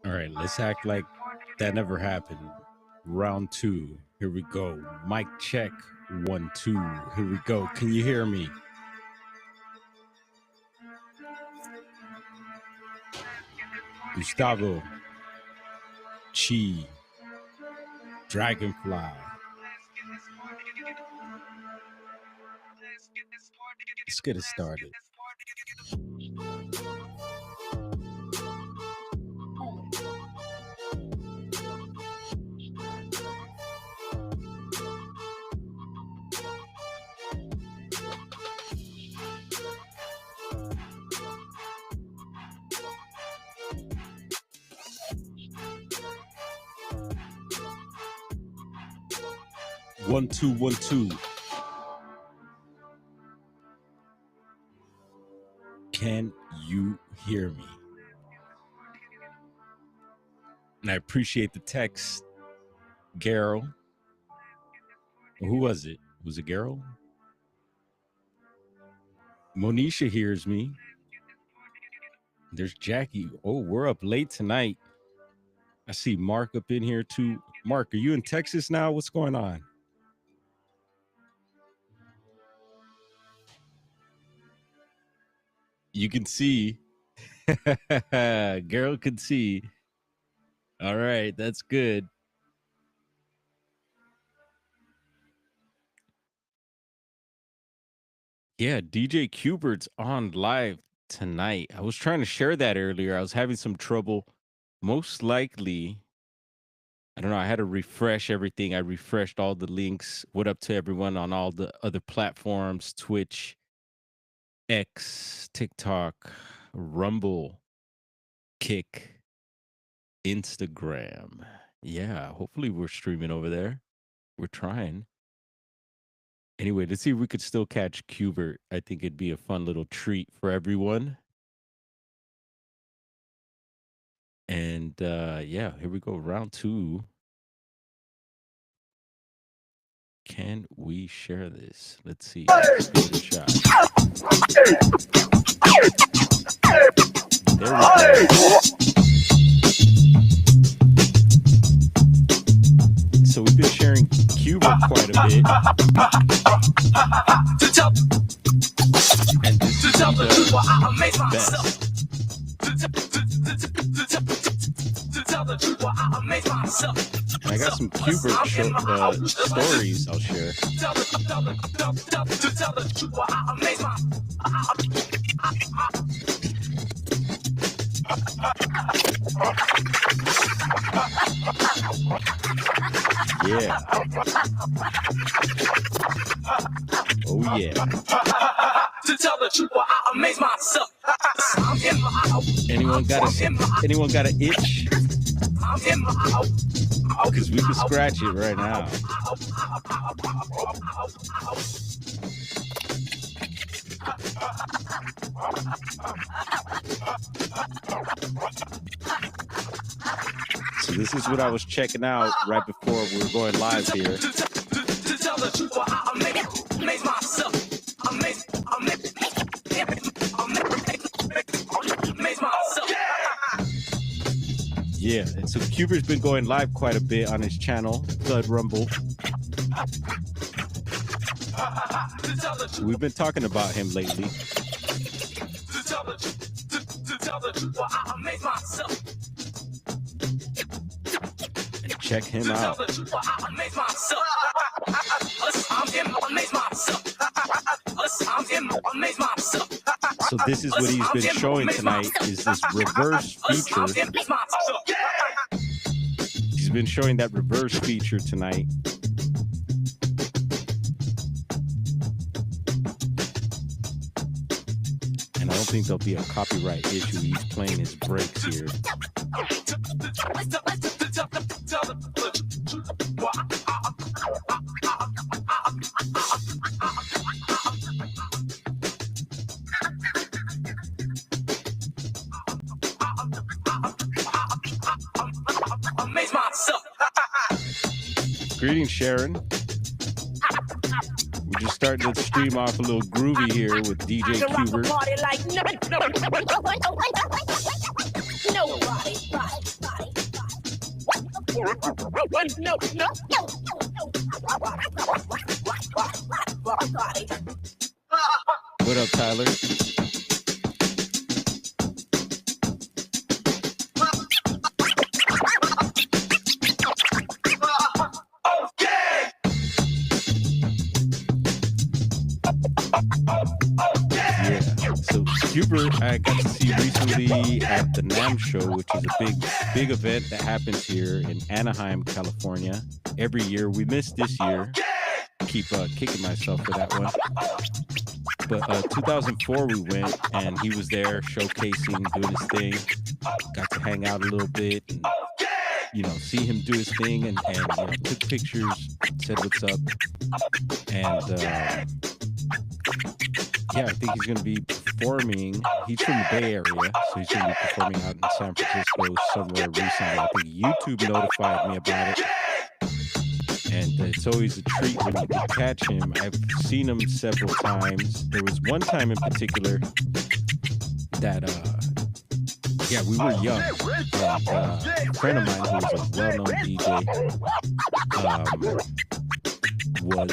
All right, let's act like that never happened. Round 2. Here we go. Mic check. 1, 2. Here we go. Can you hear me? Gustavo. Chi. Dragonfly. Let's get it started. One, two, 1, 2. Can you hear me? And I appreciate the text, Garrow. Who was it? Was it Garrow? Monisha hears me. There's Jackie. Oh, we're up late tonight. I see Mark up in here too. Mark, are you in Texas now? What's going on? You can see. Girl can see. All right, that's good. Yeah, DJ Cubert's on live tonight. I was trying to share that earlier. I was having some trouble. Most likely, I don't know. I had to refresh everything. I refreshed all the links. What up to everyone on all the other platforms, Twitch, X, TikTok, Rumble, Kick, Instagram. Yeah, hopefully we're streaming over there. We're trying. Anyway, let's see if we could still catch Cubert. I think it'd be a fun little treat for everyone. And yeah, here we go. Round 2. Can we share this? Let's see. Let's give it a shot. There we go. So we've been sharing Cuba quite a bit. And this is the best. And I got some Cubert stories I'll share. Yeah. Oh yeah. To tell the truth, I amaze myself. Anyone got an itch? Because we can scratch it right now. So this is what I was checking out right before we were going live here. To tell the truth, I amaze myself. Amaze myself. Yeah, and so Cubert's been going live quite a bit on his channel, Blood Rumble. We've been talking about him lately. And check him out. So this is what he's been showing tonight, is this reverse feature. He's been showing that reverse feature tonight. And I don't think there'll be a copyright issue. He's playing his breaks here. Greetings, Sharon. We just started the stream off a little groovy here with DJ Qbert. What up, Tyler? Yeah, so Qbert, I got to see recently at the NAMM show, which is a big event that happens here in Anaheim, California. Every year, we missed this year. Keep kicking myself for that one. But 2004 we went, and he was there showcasing, doing his thing. Got to hang out a little bit, and see him do his thing, and took pictures, said what's up, and I think he's going to be performing. He's from the Bay Area, so he's going to be performing out in San Francisco somewhere recently. I think YouTube notified me about it. And it's always a treat when you can catch him. I've seen him several times. There was one time in particular that, we were young. And a friend of mine who was a well-known DJ was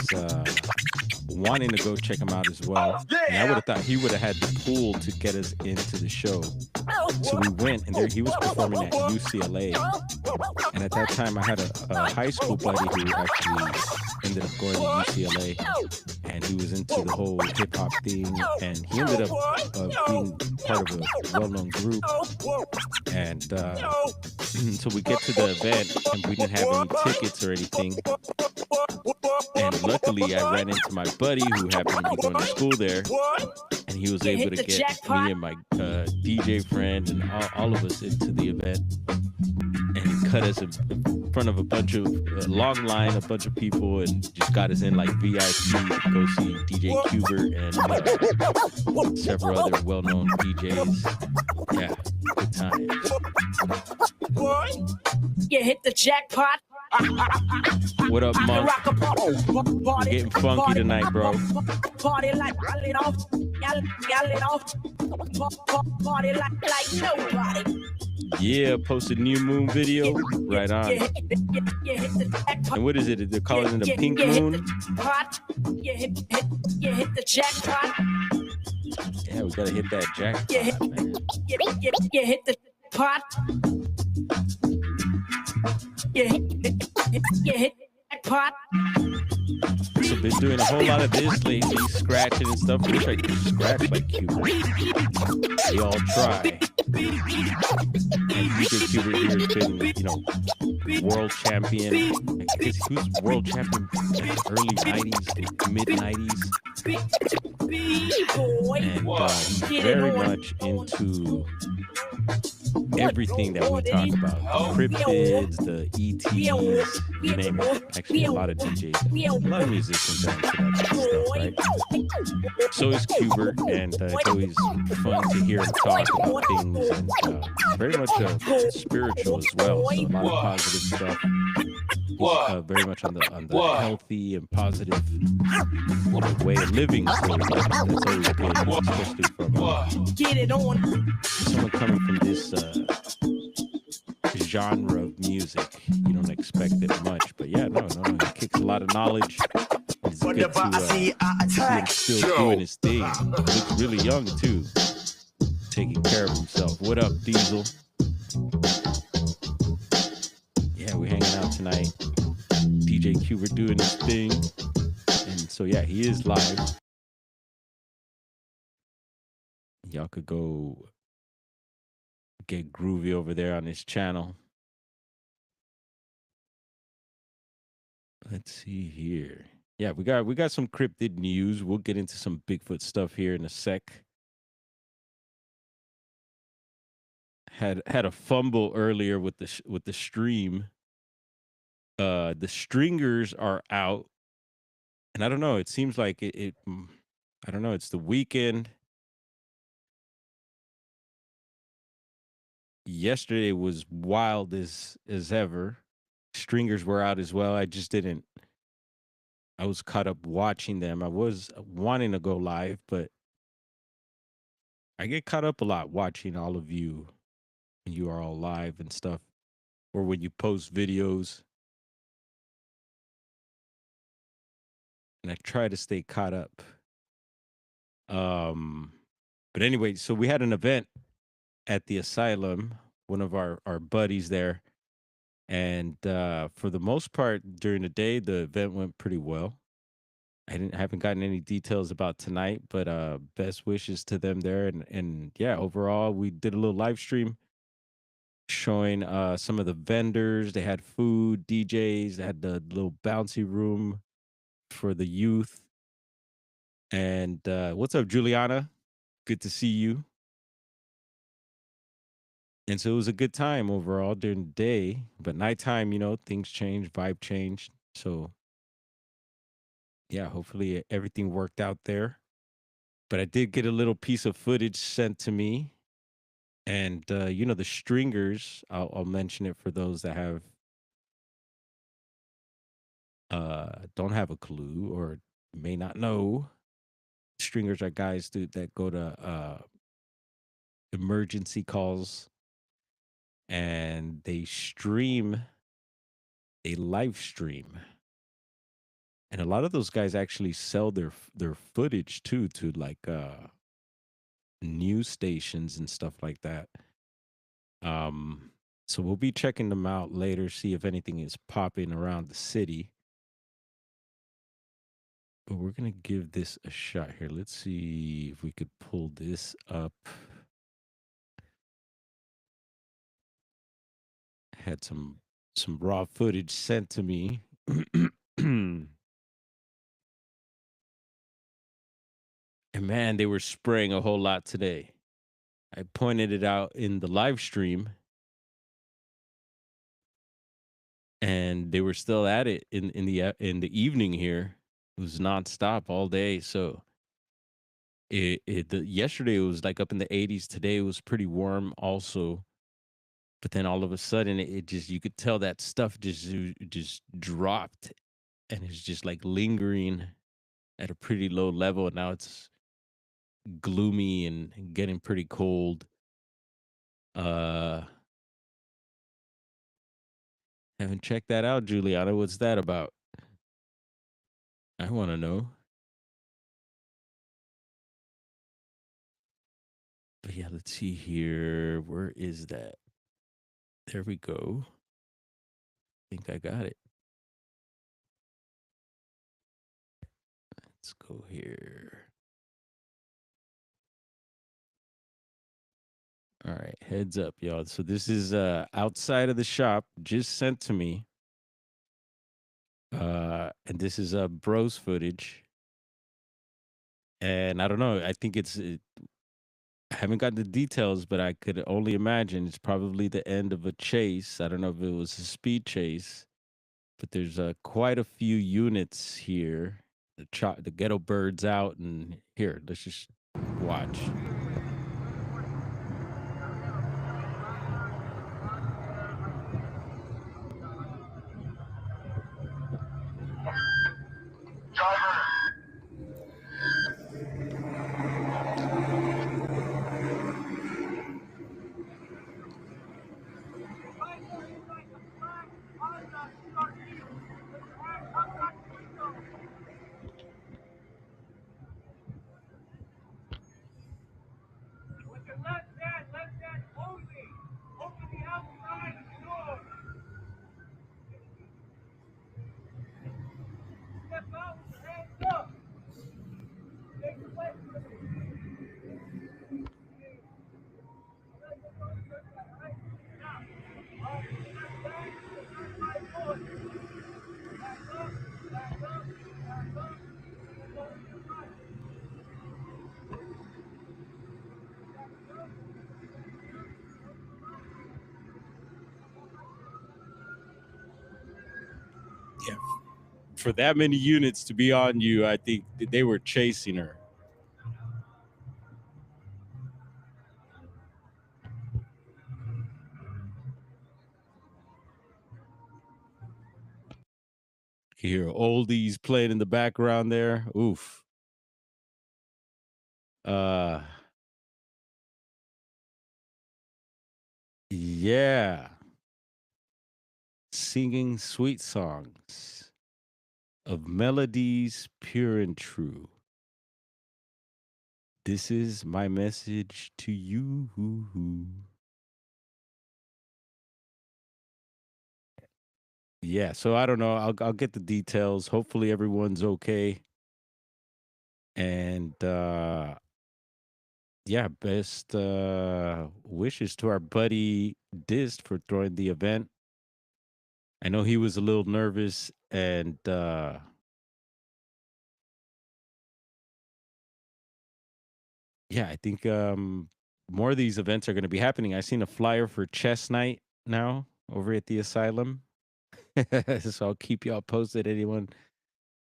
wanting to go check him out as well. And I would have thought he would have had the pool to get us into the show. So we went, and there he was performing at UCLA. And at that time, I had a high school buddy who actually ended up going to UCLA. And he was into the whole hip-hop thing. And he ended up being part of a well-known group. And so we get to the event, and we didn't have any tickets or anything. And luckily, I ran into my buddy who happened to be going to school there, and he was able to get me and my DJ friend and all of us into the event. And he cut us in front of a bunch of long line, a bunch of people, and just got us in like VIP to go see DJ Qbert and several other well-known DJs. Yeah, good times. You hit the jackpot. What up, Monk? We're getting funky tonight, bro. Party like it off. Y'all it off. Party like nobody. Yeah, posted new moon video. Right on. And what is it? They're calling it a pink moon? You hit the jackpot. Yeah, we gotta hit that jackpot, man. You hit the pot. You hit that pot. So been doing a whole lot of this lately, scratching and stuff. Wish I could scratch like Qbert. We all try. And DJ Qbert here has been, world champion. I guess he was world champion in the early 90s, mid 90s. And he's very much into everything that we talk about. The cryptids, the ETs, you name it. Actually, a lot of DJs, a lot of musicians are into that stuff, right? So is Qbert, and it's always fun to hear him talk about things, and very much spiritual as well. So a lot of positive stuff. He's very much on the healthy and positive way of living. So that's always good, especially from someone coming from this genre of music. You don't expect it much, but yeah, no, he kicks a lot of knowledge. It's good to see him still doing his thing. He looks really young too, taking care of himself. What up, Diesel? Yeah, we're hanging out tonight. DJ Qbert doing his thing, and so yeah, he is live. Y'all could go get groovy over there on his channel. Let's see here. Yeah, we got some cryptid news. We'll get into some Bigfoot stuff here in a sec. Had a fumble earlier with the stream. The stringers are out, and I don't know. It seems like it I don't know. It's the weekend. Yesterday was wild as ever. Stringers were out as well. I just didn't I was caught up watching them. I was wanting to go live, but I get caught up a lot watching all of you when you are all live and stuff, or when you post videos. And I try to stay caught up. Um, but anyway, so we had an event at the asylum. One of our buddies there, and for the most part during the day, the event went pretty well. I haven't gotten any details about tonight, but best wishes to them there. And yeah, overall, we did a little live stream showing some of the vendors. They had food, DJs. They had the little bouncy room for the youth. And what's up, Juliana? Good to see you. And so it was a good time overall during the day, but nighttime, things change, vibe changed. So yeah, hopefully everything worked out there. But I did get a little piece of footage sent to me, and the stringers. I'll mention it for those that have don't have a clue or may not know. Stringers are guys that go to emergency calls and they stream a live stream. And a lot of those guys actually sell their footage too to like news stations and stuff like that. Um, so we'll be checking them out later, see if anything is popping around the city. But we're gonna give this a shot here. Let's see if we could pull this up. Had some raw footage sent to me. And man, they were spraying a whole lot today. I pointed it out in the live stream and they were still at it in the evening here. It was nonstop all day. So yesterday it was like up in the 80s. Today it was pretty warm also. But then all of a sudden it just you could tell that stuff just dropped and it's just like lingering at a pretty low level. And now it's gloomy and getting pretty cold. Uh haven't checked that out, Juliana. What's that about? I want to know. But yeah, let's see here. Where is that? There we go. I think I got it. Let's go here. All right, heads up, y'all. So this is outside of the shop, just sent to me. And this is bros footage. And I don't know. I think I haven't got the details, but I could only imagine it's probably the end of a chase. I don't know if it was a speed chase, but there's quite a few units here. The ghetto birds out, and here, let's just watch. Yeah, for that many units to be on you, I think they were chasing her. You hear oldies playing in the background there. Oof. Uh yeah. Singing sweet songs of melodies pure and true. This is my message to you. Yeah, so I don't know. I'll get the details. Hopefully everyone's okay. And yeah, best wishes to our buddy Dist for throwing the event. I know he was a little nervous and yeah, I think more of these events are going to be happening. I seen a flyer for chess night now over at the asylum. So I'll keep y'all posted. Anyone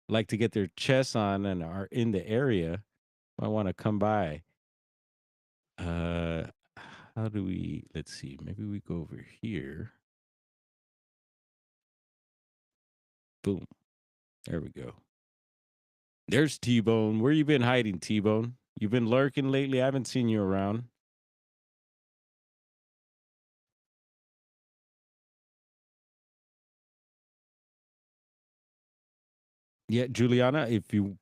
like to get their chess on and are in the area might want to come by. Uh how do we let's see, maybe we go over here. Boom. There we go. There's T-Bone. Where you been hiding, T-Bone? You been lurking lately? I haven't seen you around. Yeah, Juliana, if you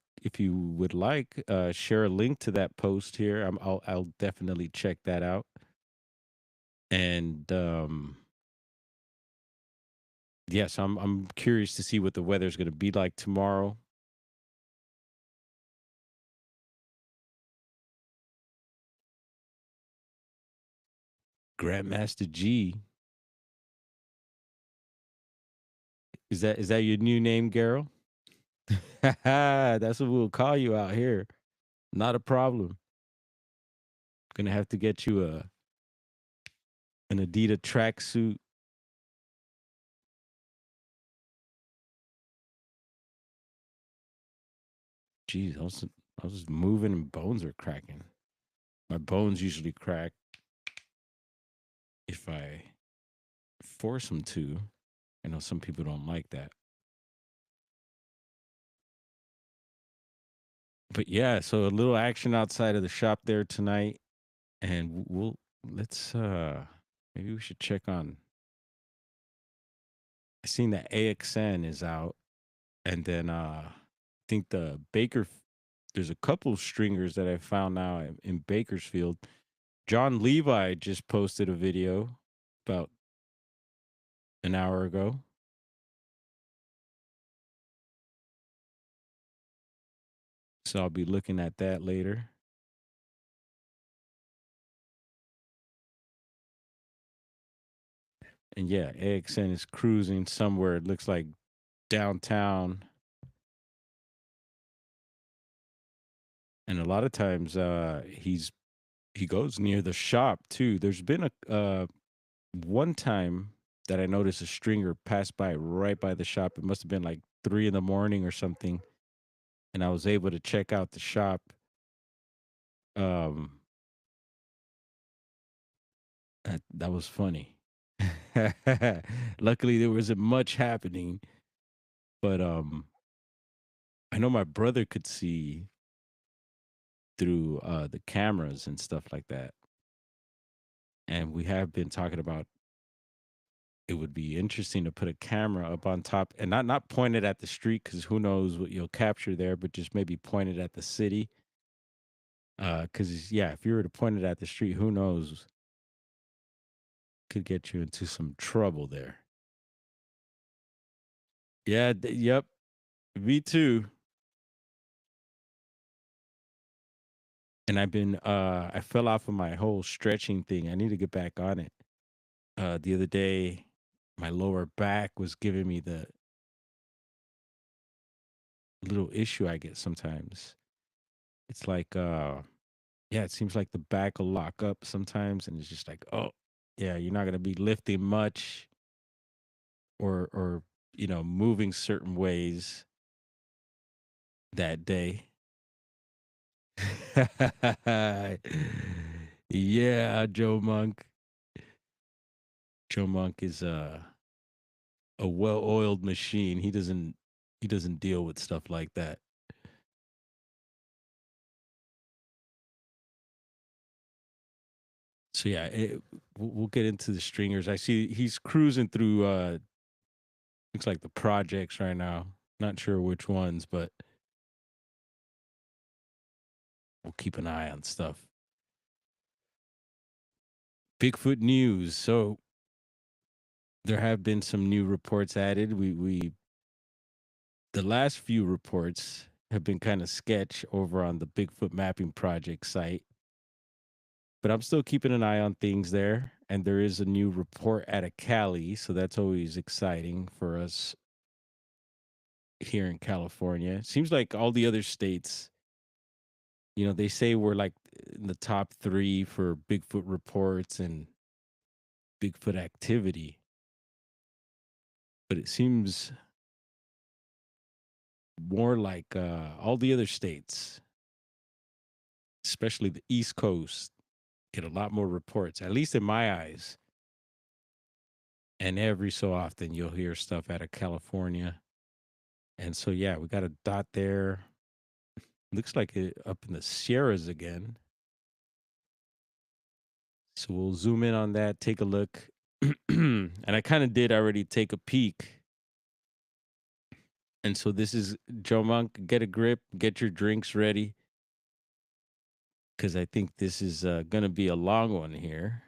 would like, share a link to that post here. I'll definitely check that out. And yes, I'm curious to see what the weather's going to be like tomorrow. Grandmaster G, is that your new name, Garrow? That's what we'll call you out here. Not a problem. Gonna have to get you an Adidas tracksuit. Jeez, I was just moving and bones are cracking. My bones usually crack if I force them to. I know some people don't like that. But yeah, so a little action outside of the shop there tonight. And we'll let's maybe we should check on I seen that AXN is out. And then I think there's a couple of stringers that I found now in Bakersfield. John Levi just posted a video about an hour ago. So I'll be looking at that later. And yeah, AXN is cruising somewhere. It looks like downtown. And a lot of times he goes near the shop too. There's been a one time that I noticed a stringer pass by right by the shop. It must have been like 3 in the morning or something. And I was able to check out the shop. Um that was funny. Luckily there wasn't much happening, but I know my brother could see through the cameras and stuff like that. And we have been talking about it would be interesting to put a camera up on top and not point it at the street because who knows what you'll capture there, but just maybe point it at the city. Because yeah, if you were to point it at the street, who knows, could get you into some trouble there. Yeah, yep, me too. And I fell off of my whole stretching thing. I need to get back on it. The other day, my lower back was giving me the little issue I get sometimes. It's like yeah, it seems like the back will lock up sometimes and it's just like, oh yeah, you're not gonna be lifting much or moving certain ways that day. Yeah, Joe Monk. Joe Monk is a well-oiled machine. He doesn't He doesn't deal with stuff like that. So yeah, we'll get into the stringers. I see he's cruising through looks like the projects right now. Not sure which ones, but we'll keep an eye on stuff. Bigfoot news. So there have been some new reports added. We the last few reports have been kind of sketch over on the Bigfoot mapping project site, but I'm still keeping an eye on things there. And there is a new report out of Cali, so that's always exciting for us here in California. Seems like all the other states, they say we're like in the top 3 for Bigfoot reports and Bigfoot activity, but it seems more like all the other states, especially the East Coast, get a lot more reports, at least in my eyes. And every so often you'll hear stuff out of California. And so, yeah, we got a dot there. Looks like it up in the Sierras again. So we'll zoom in on that, take a look. And I kind of did already take a peek. And so this is Joe Monk. Get a grip, get your drinks ready, because I think this is going to be a long one here.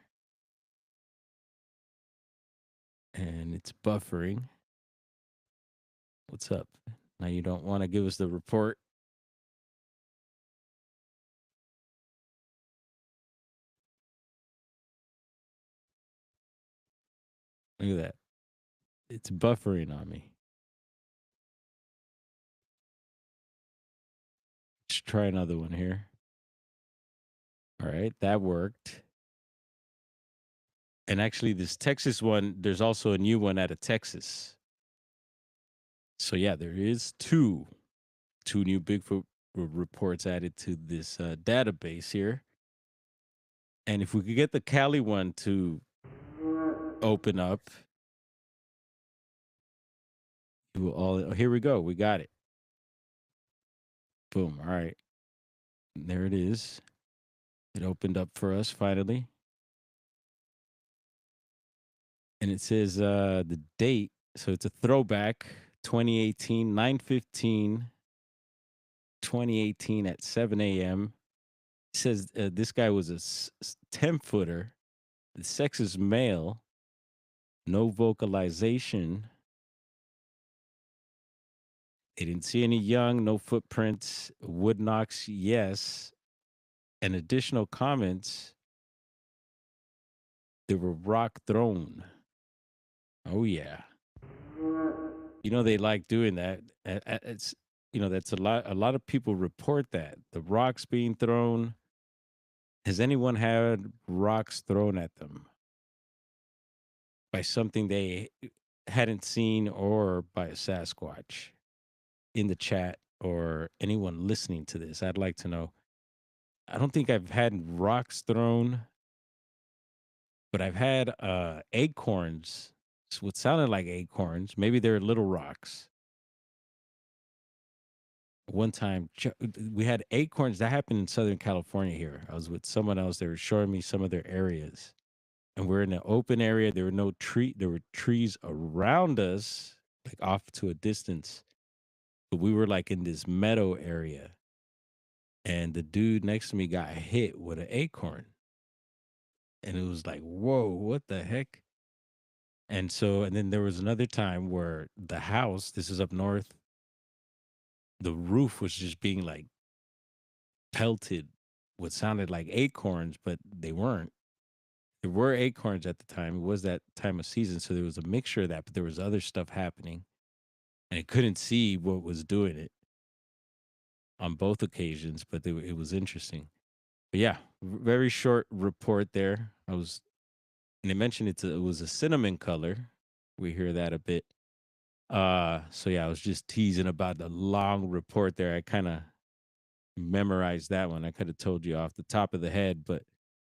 And it's buffering. What's up? Now you don't want to give us the report. Look at that. It's buffering on me. Let's try another one here. All right, that worked. And actually, this Texas one, there's also a new one out of Texas. So yeah, there is two new Bigfoot reports added to this database here. And if we could get the Cali one to open up, we will all. Oh, here we go. We got it. Boom. All right. There it is. It opened up for us finally. And it says the date. So it's a throwback 2018, 9/15, 2018 at 7 a.m. It says this guy was a 10-footer. The sex is male. No vocalization. They didn't see any young, no footprints. Wood knocks, yes. And additional comments, there were rock thrown. Oh, yeah. They like doing that. It's, that's a lot of people report that. The rocks being thrown. Has anyone had rocks thrown at them by something they hadn't seen or by a Sasquatch? In the chat or anyone listening to this, I'd like to know. I don't think I've had rocks thrown, but I've had acorns. What sounded like acorns. Maybe they're little rocks. One time we had acorns that happened in Southern California here. I was with someone else. They were showing me some of their areas. And we're in an open area. There were trees around us, like off to a distance. But we were like in this meadow area. And the dude next to me got hit with an acorn. And it was like, whoa, what the heck? And then there was another time where the house, this is up north, the roof was just being like pelted what sounded like acorns, but they weren't. There were acorns at the time. It was that time of season. So there was a mixture of that, but there was other stuff happening. And it couldn't see what was doing it on both occasions, but it was interesting. But yeah, very short report there. And they mentioned it was a cinnamon color. We hear that a bit. So yeah, I was just teasing about the long report there. I kind of memorized that one. I could have told you off the top of the head, but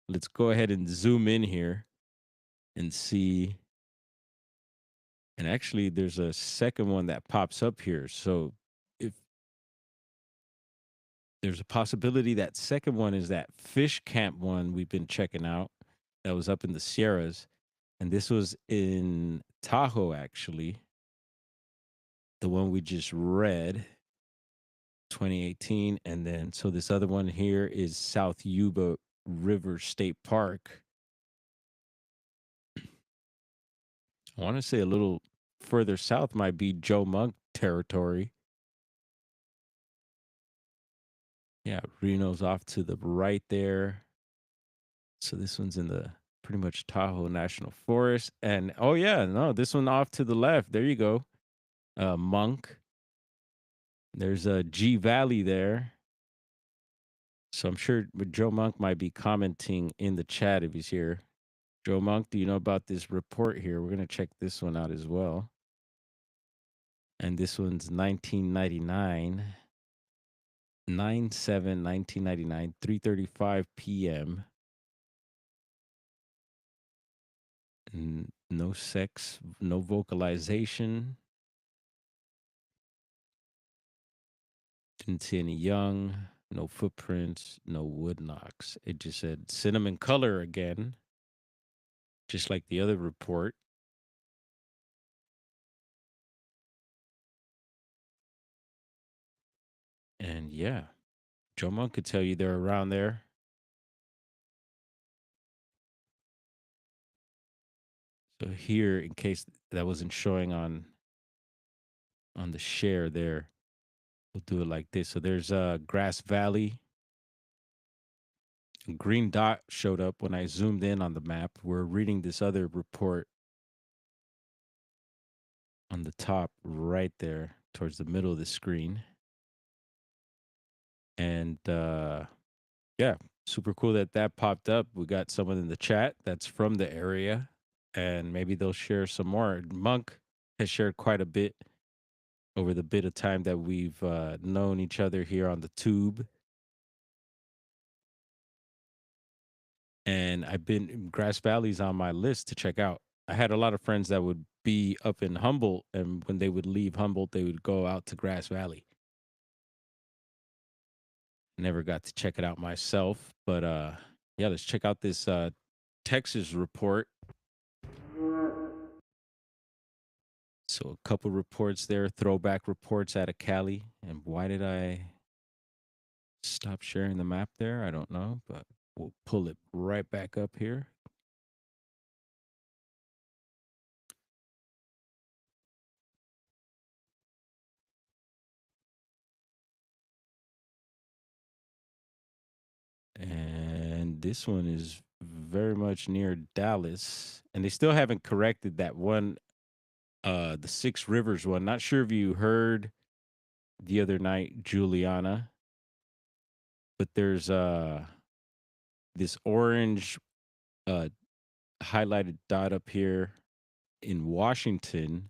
let's go ahead and zoom in here and see And actually, there's a second one that pops up here. So if there's a possibility that second one is that fish camp one we've been checking out that was up in the Sierras. And this was in Tahoe, actually. The one we just read, 2018. And then, so this other one here is South Yuba River State Park. I want to say a little further south might be Joe Monk territory. Yeah, Reno's off to the right there. So this one's in the pretty much Tahoe National Forest. And oh yeah, no, this one off to the left. There you go. Monk. There's a G Valley there. So I'm sure Joe Monk might be commenting in the chat if he's here. Joe Monk, do you know about this report here? We're gonna check this one out as well. And this one's 1999. 9/7/1999, 3:35 p.m. No sex, no vocalization. Didn't see any young, no footprints, no wood knocks. It just said cinnamon color again, just like the other report. And yeah, Joe Monk could tell you they're around there. So here, in case that wasn't showing on the share there, we'll do it like this. So there's Grass Valley. A green dot showed up when I zoomed in on the map. We're reading this other report on the top right there towards the middle of the screen. And yeah, super cool that that popped up. We got someone in the chat that's from the area, and maybe they'll share some more. Monk has shared quite a bit over the bit of time that we've known each other here on the tube. And I've been Grass Valley's on my list to check out. I had a lot of friends that would be up in Humboldt, and when they would leave Humboldt, they would go out to Grass Valley. Never got to check it out myself, but yeah, let's check out this Texas report. So a couple reports there, throwback reports out of Cali. And why did I stop sharing the map there? I don't know, but we'll pull it right back up here. And this one is very much near Dallas. And they still haven't corrected that one, the Six Rivers one. Not sure if you heard the other night, Juliana, but there's this orange uh highlighted dot up here in Washington.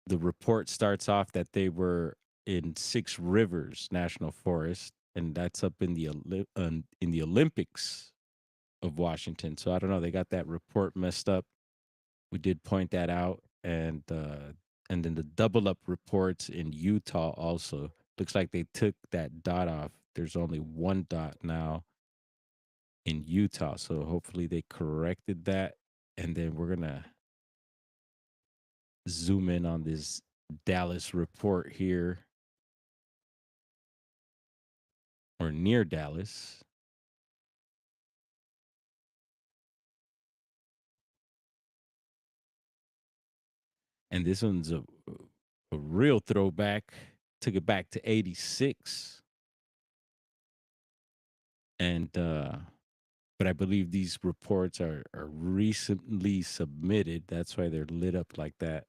The report starts off that they were in Six Rivers National Forest, and that's up in the in the Olympics of Washington. So I don't know. They got that report messed up. We did point that out, and then the double up reports in Utah also looks like they took that dot off. There's only one dot now in Utah, so hopefully they corrected that. And then we're gonna zoom in on this Dallas report here, or near Dallas. And this one's a real throwback. Took it back to 86. And but I believe these reports are recently submitted. That's why they're lit up like that.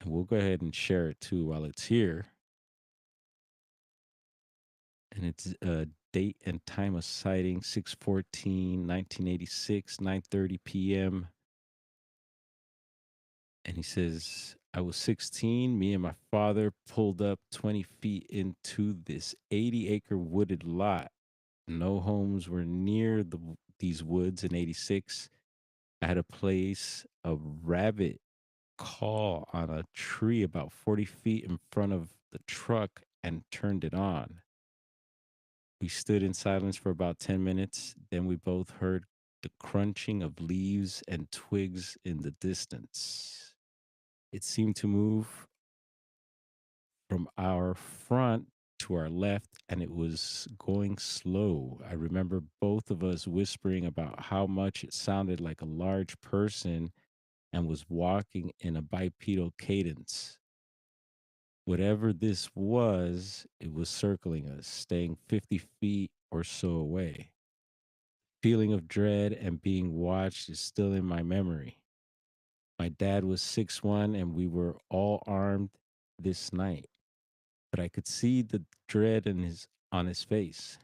And we'll go ahead and share it too while it's here. And it's date and time of sighting 6/14, 1986, 9:30 p.m. And he says, I was 16. Me and my father pulled up 20 feet into this 80-acre wooded lot. No homes were near these woods in 86. I had a place, a rabbit call on a tree about 40 feet in front of the truck and turned it on. We stood in silence for about 10 minutes. Then we both heard the crunching of leaves and twigs in the distance. It seemed to move from our front to our left, and it was going slow. I remember both of us whispering about how much it sounded like a large person and was walking in a bipedal cadence. Whatever this was, it was circling us, staying 50 feet or so away. Feeling of dread and being watched is still in my memory. My dad was 6'1" and we were all armed this night, but I could see the dread in his on his face.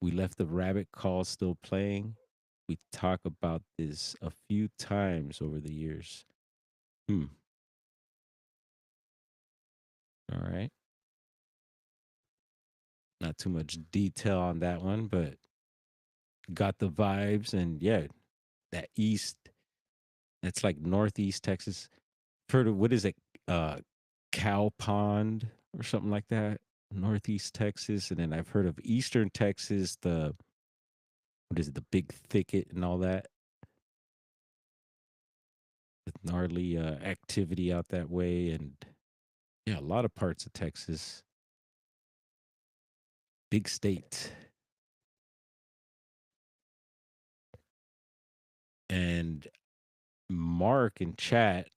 We left the rabbit call still playing. We talk about this a few times over the years. Hmm. All right. Not too much detail on that one, but got the vibes. And yeah, that east, that's like northeast Texas. Heard of what is it? Uh, Cow Pond or something like that. Northeast Texas. And then I've heard of Eastern Texas, what is it, the big thicket and all that. With gnarly activity out that way. And yeah, a lot of parts of Texas. Big state. And Mark in chat,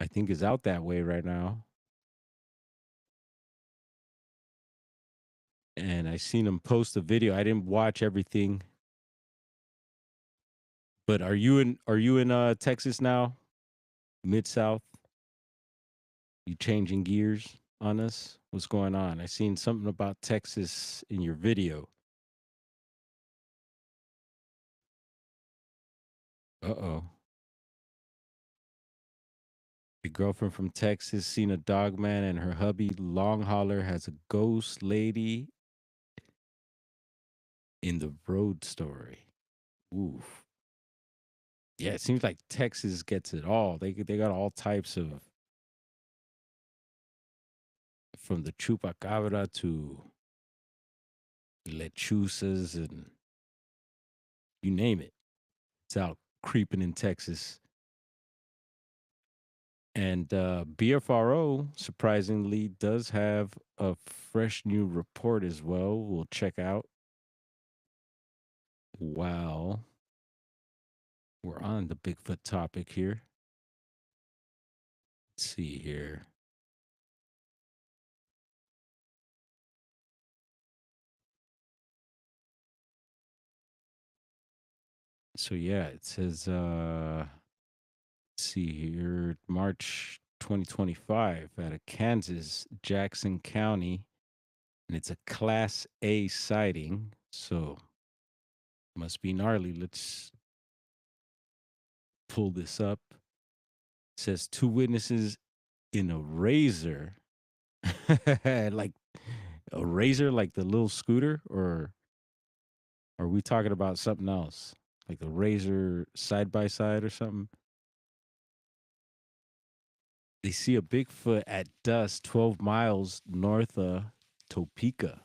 I think, is out that way right now. And I seen him post a video. I didn't watch everything, but are you in Texas now? Mid South? You changing gears on us? What's going on? I seen something about Texas in your video. Uh-oh. Your girlfriend from Texas seen a dog man and her hubby long hauler has a ghost lady in the road story. Oof. Yeah, it seems like Texas gets it all. They got all types of, from the chupacabra to lechusas and you name it. It's out creeping in Texas. And BFRO surprisingly does have a fresh new report as well. We'll check out while we're on the Bigfoot topic here. Let's see here. So yeah, it says let's see here, March 2025 out of Kansas, Jackson County, and it's a class A sighting. So must be gnarly. Let's pull this up. It says two witnesses in a razor. Like a razor, like the little scooter, or are we talking about something else? Like a razor side by side or something? They see a Bigfoot at dusk 12 miles north of Topeka.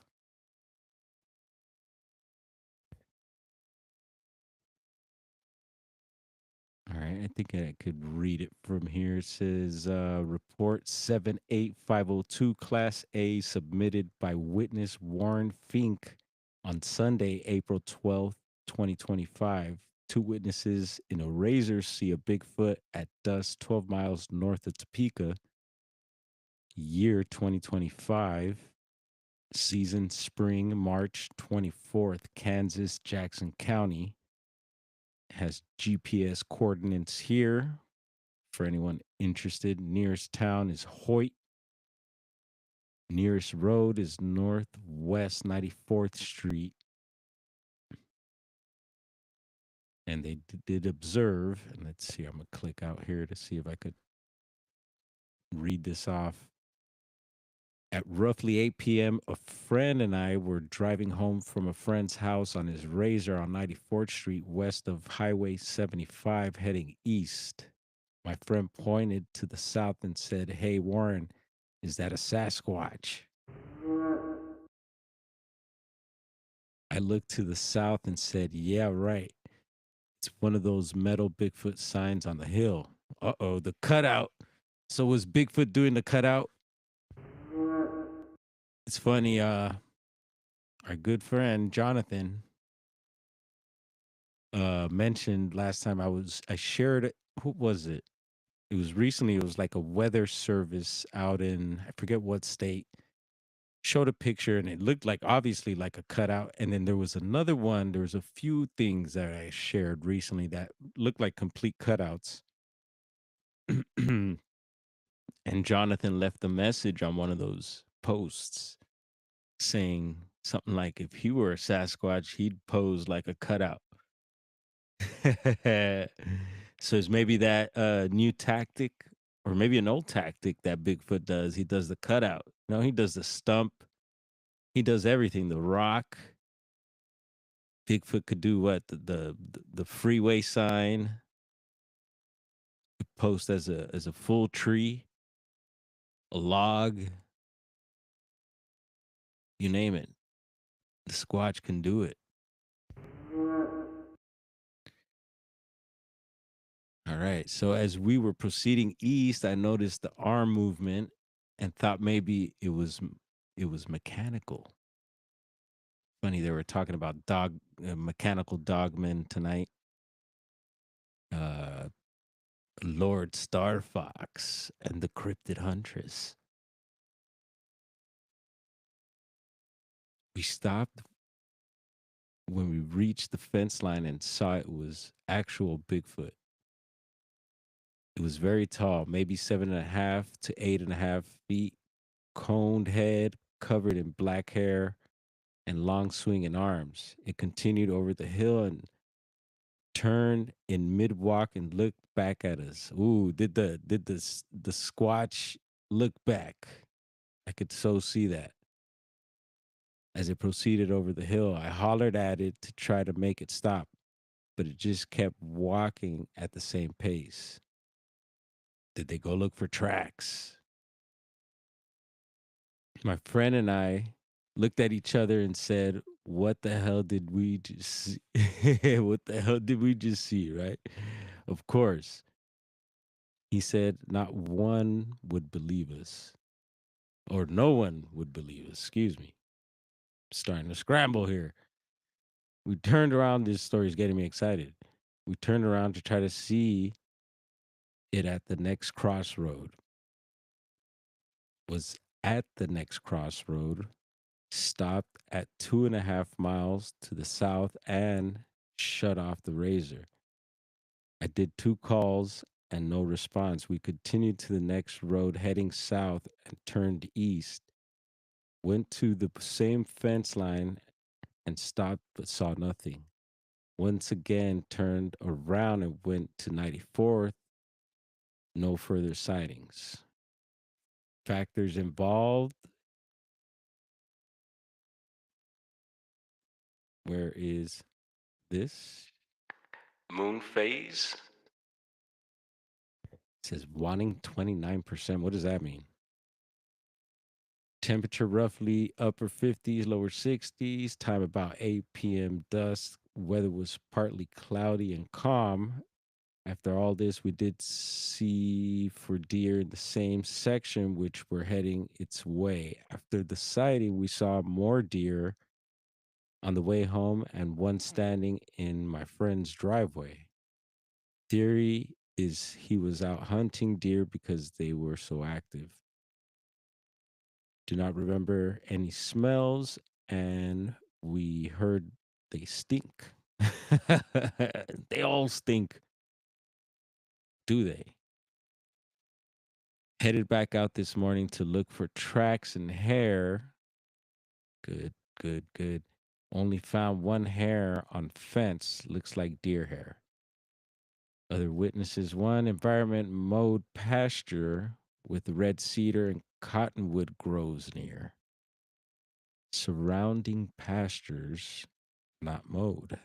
All right, I think I could read it from here. It says report 78502 Class A submitted by witness Warren Fink on Sunday, April 12th, 2025. Two witnesses in a razor see a Bigfoot at dusk 12 miles north of Topeka, year 2025. Season spring, March 24th, Kansas, Jackson County. Has GPS coordinates here for anyone interested. Nearest town is Hoyt. Nearest road is Northwest 94th Street. And they did observe. And let's see, I'm going to click out here to see if I could read this off. At roughly 8 p.m., a friend and I were driving home from a friend's house on his Razor on 94th Street west of Highway 75 heading east. My friend pointed to the south and said, "Hey, Warren, is that a Sasquatch?" I looked to the south and said, "Yeah, right. It's one of those metal Bigfoot signs on the hill." Uh-oh, the cutout. So was Bigfoot doing the cutout? It's funny, our good friend Jonathan mentioned last time I shared it. Who was it? It was recently, it was like a weather service out in I forget what state. Showed a picture and it looked like obviously like a cutout. And then there was another one, there was a few things that I shared recently that looked like complete cutouts. And Jonathan left a message on one of those posts saying something like if he were a Sasquatch, he'd pose like a cutout. So it's maybe that new tactic or maybe an old tactic that Bigfoot does. He does the cutout. No, he does the stump. He does everything. The rock. Bigfoot could do what? The freeway sign, post as a full tree, a log, you name it. The Squatch can do it. All right. So as we were proceeding east, I noticed the arm movement and thought maybe it was mechanical. Funny they were talking about mechanical dogmen tonight. Uh, Lord Starfox and the Cryptid Huntress. We stopped when we reached the fence line and saw it was actual Bigfoot. It was very tall, maybe 7.5 to 8.5 feet, coned head, covered in black hair, and long swinging arms. It continued over the hill and turned in mid walk and looked back at us. Ooh, the Squatch look back? I could so see that. As it proceeded over the hill, I hollered at it to try to make it stop, but it just kept walking at the same pace. Did they go look for tracks? My friend and I looked at each other and said, "What the hell did we just see?" What the hell did we just see, right? Of course. He said, "Not one would believe us, or no one would believe us." Excuse me. Starting to scramble here. We turned around. This story is getting me excited. We turned around to try to see it at the next crossroad. Was at the next crossroad, stopped at 2.5 miles to the south and shut off the Razor. I did two calls and no response. We continued to the next road heading south and turned east. Went to the same fence line and stopped but saw nothing. Once again turned around and went to 94th. No further sightings. Factors involved. Where is this? Moon phase. It says wanting 29%. What does that mean? Temperature roughly upper 50s, lower 60s. Time about 8 p.m. dusk. Weather was partly cloudy and calm. After all this, we did see for deer in the same section, which were heading its way. After the sighting, we saw more deer on the way home and one standing in my friend's driveway. Theory is he was out hunting deer because they were so active. Do not remember any smells, and we heard they stink. They all stink, do they? Headed back out this morning to look for tracks and hair. Good, good, good. Only found one hair on fence. Looks like deer hair. Other witnesses: one environment mode pasture with red cedar and cottonwood grows near. Surrounding pastures not mowed.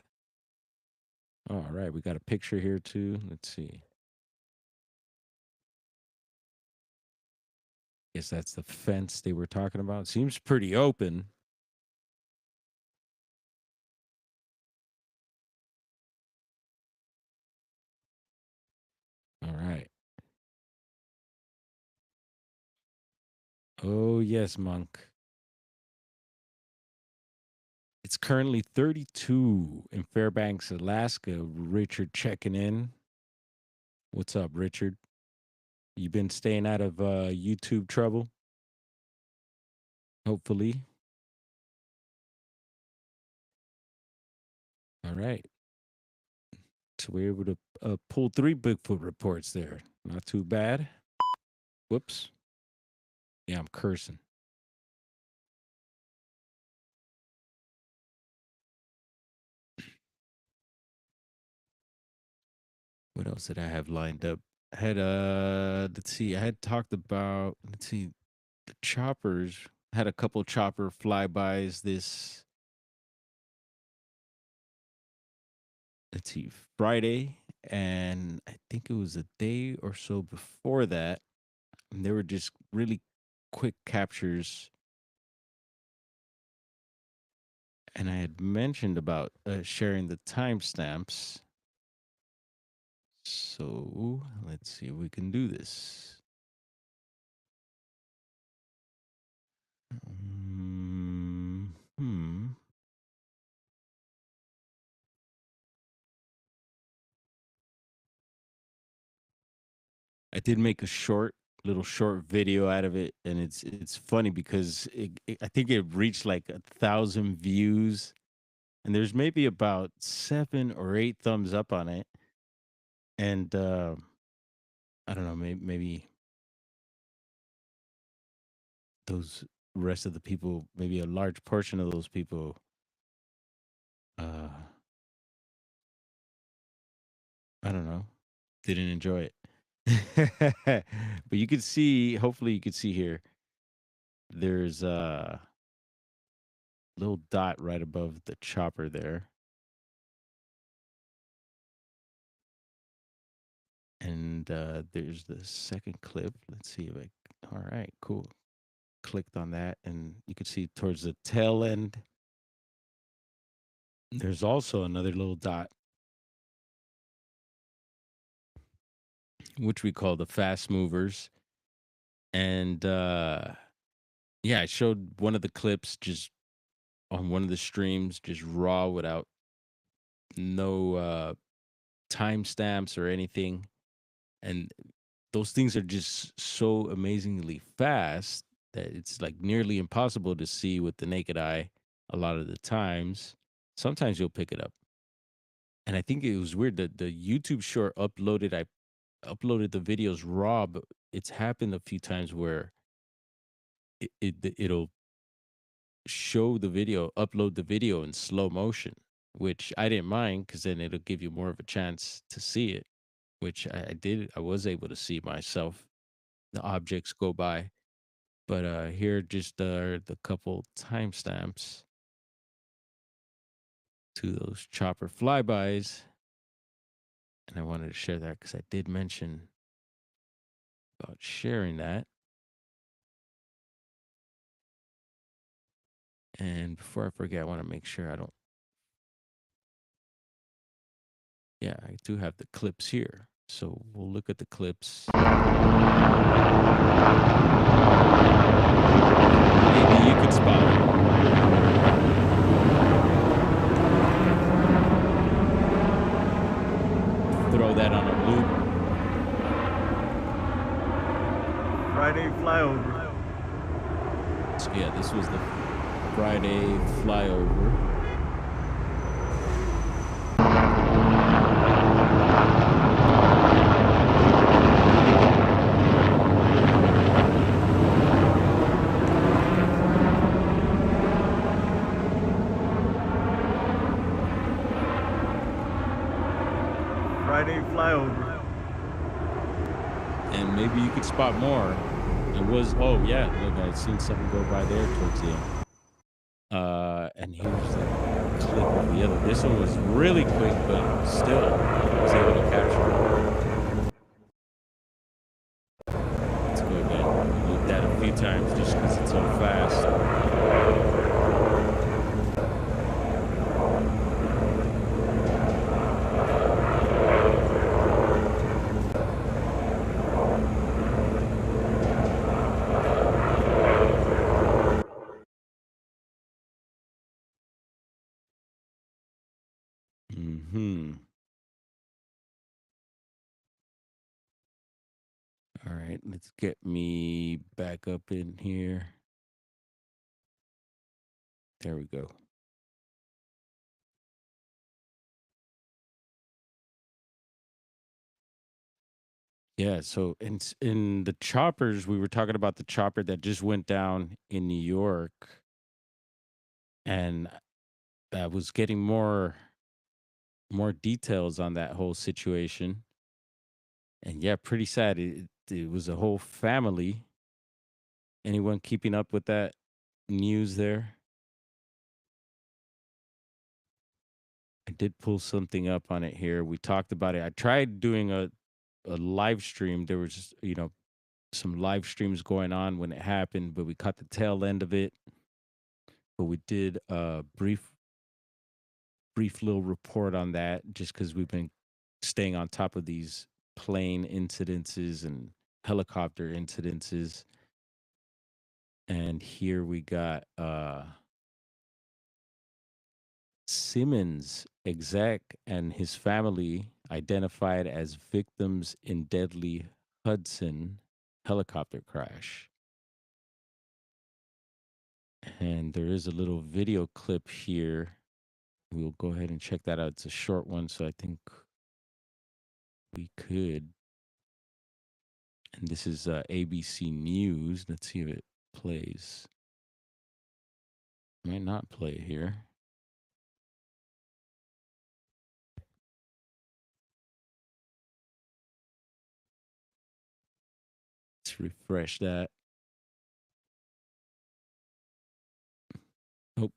All right, we got a picture here too. Let's see. Guess that's the fence they were talking about. Seems pretty open. All right. Oh, yes, Monk. It's currently 32 in Fairbanks, Alaska. Richard checking in. What's up, Richard? You been staying out of YouTube trouble? Hopefully. All right. So we're able to pull 3 Bigfoot reports there. Not too bad. Whoops. Yeah, I'm cursing. What else did I have lined up? I had let's see, I had talked about, let's see, the choppers. Had a couple chopper flybys this, let's see, Friday, and I think it was a day or so before that. And they were just really quick captures. And I had mentioned about sharing the timestamps. So let's see if we can do this. Hmm. I did make a little short video out of it, and it's funny because I think it reached like 1,000 views, and there's maybe about 7 or 8 thumbs up on it, and I don't know, maybe those rest of the people, maybe a large portion of those people, uh, I don't know, didn't enjoy it. But you could see, hopefully, you could see here. There's a little dot right above the chopper there. And there's the second clip. Let's see if all right, cool. Clicked on that, and you can see towards the tail end, there's also another little dot, which we call the fast movers. And yeah, I showed one of the clips just on one of the streams, just raw without no timestamps or anything. And those things are just so amazingly fast that it's like nearly impossible to see with the naked eye a lot of the times. Sometimes you'll pick it up. And I think it was weird that the YouTube short I uploaded the videos raw, but it's happened a few times where it'll show the video, upload the video in slow motion, which I didn't mind because then it'll give you more of a chance to see it, which I did. I was able to see myself, the objects go by. But here just the couple timestamps to those chopper flybys. And I wanted to share that because I did mention about sharing that. And before I forget, I want to make sure I don't. Yeah, I do have the clips here. So we'll look at the clips. Maybe you could spot it. Throw that on a loop. Friday flyover. So yeah, this was the Friday flyover. Friday flyover. And maybe you could spot more. It was oh yeah, look, I seen something go by there towards the end. And here's the clip of the other. This one was really quick, but still was able to capture it. Let's go again. Looked at it a few times just because it's so fast. Hmm. All right, let's get me back up in here. There we go. Yeah, so in the choppers, we were talking about the chopper that just went down in New York, and I was getting more details on that whole situation. And yeah, pretty sad. It was a whole family. Anyone keeping up with that news there? I did pull something up on it here. We talked about it. I tried doing a live stream. There was just, some live streams going on when it happened, but we caught the tail end of it. But we did a brief little report on that just because we've been staying on top of these plane incidences and helicopter incidences. And here we got Simmons exec and his family identified as victims in deadly Hudson helicopter crash. And there is a little video clip here. We'll go ahead and check that out. It's a short one, so I think we could. And this is ABC News. Let's see if it plays. Might not play here. Let's refresh that. Nope,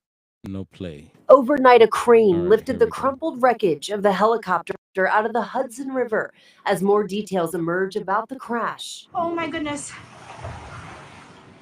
no play. Overnight, a All crane right, lifted here the we go. crumpled wreckage of the helicopter out of the Hudson River as more details emerge about the crash. Oh my goodness.